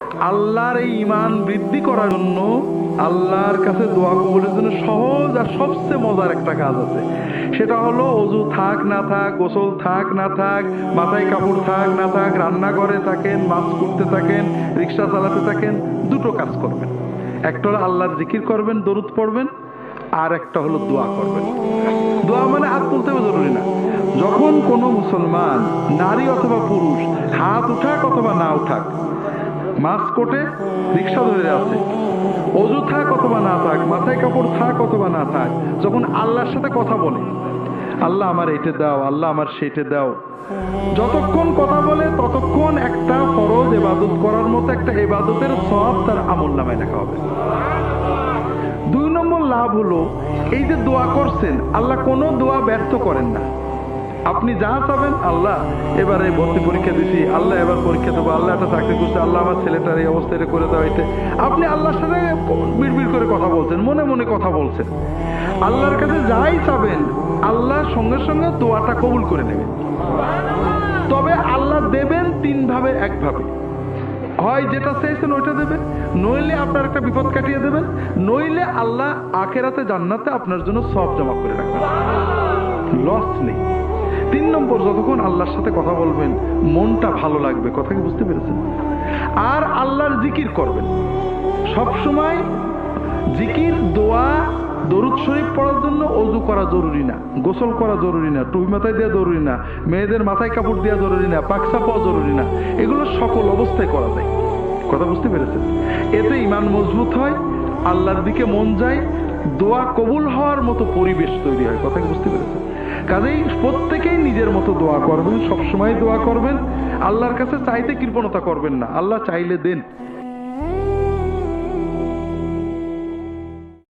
আল্লাহর এই ঈমান বৃদ্ধি করার জন্য, আল্লাহর কাছে দোয়া কবুলের জন্য সহজ আর সবচেয়ে মজার একটা কাজ আছে। সেটা হলো অজু থাক না থাক, গোসল থাক না থাক, মাথায় কাপড় থাক না থাক, রান্নাঘরে থাকেন, মাছ করতে থাকেন, রিক্সা চালাতে থাকেন, দুটো কাজ করবেন। একটা হলো আল্লাহর জিকির করবেন, দরুদ পড়বেন, আর একটা হলো দোয়া করবেন। দোয়া মানে হাত তুলতে হবে জরুরি না। যখন কোনো মুসলমান নারী অথবা পুরুষ হাত উঠাক অথবা না উঠাক, মাছ কোটে, রিক্সা ধরে আছে, অজু থাক অথবা না থাক, মাথায় কাপড় থাক অথবা না থাক, যখন আল্লাহর সাথে কথা বলে, আল্লাহ আমার এইটা দাও, আল্লাহ আমার সেইটা দাও, যতক্ষণ কথা বলে ততক্ষণ একটা ফরজ ইবাদত করার মতো একটা ইবাদতের সওয়াব তার আমলনামায় লেখা হবে। 2 নম্বর লাভ হলো, এই যে দোয়া করছেন, আল্লাহ কোনো দোয়া ব্যর্থ করেন না। আপনি যা চাবেন, আল্লাহ এবারে ভর্তি পরীক্ষা দিছি, আল্লাহ এবার পরীক্ষা দেবো, আল্লাহ একটা চাকরি করছে, আল্লাহ আমার ছেলেটার এই অবস্থা এটা করে দেওয়া, এটা আপনি আল্লাহর সাথে বিড়বিড় করে কথা বলছেন, মনে মনে কথা বলছেন। আল্লাহর কাছে যাই চাবেন, আল্লাহ সঙ্গে সঙ্গে দোয়াটা কবুল করে নেবেন। তবে আল্লাহ দেবেন 3 ভাবে, 1 ভাবে। হয় যেটা চাইছেন ওইটা দেবেন, নইলে আপনার একটা বিপদ কাটিয়ে দেবেন, নইলে আল্লাহ আখেরাতে জান্নাতে আপনার জন্য সওয়াব জমা করে রাখবেন, লস নেই। 3 নম্বর, যতক্ষণ আল্লাহর সাথে কথা বলবেন মনটা ভালো লাগবে। কথা কি বুঝতে পেরেছেন? আর আল্লাহর জিকির করবেন সব সময়। জিকির, দোয়া, দরুদ শরীফ পড়ার জন্য অজু করা জরুরি না, গোসল করা জরুরি না, টুপি মাথায় দেওয়া জরুরি না, মেয়েদের মাথায় কাপড় দেওয়া জরুরি না, পাকসা পাওয়া জরুরি না। এগুলো সকল অবস্থায় করা যায়। কথা বুঝতে পেরেছেন? এতে ঈমান মজবুত হয়, আল্লাহর দিকে মন যায়, দোয়া কবুল হওয়ার মতো পরিবেশ তৈরি হয়। কথা কি বুঝতে পেরেছেন? কাজেই প্রত্যেকেই নিজের মতো দোয়া করবেন, সবসময় দোয়া করবেন। আল্লাহর কাছে চাইতে কৃপণতা করবেন না, আল্লাহ চাইলে দেন।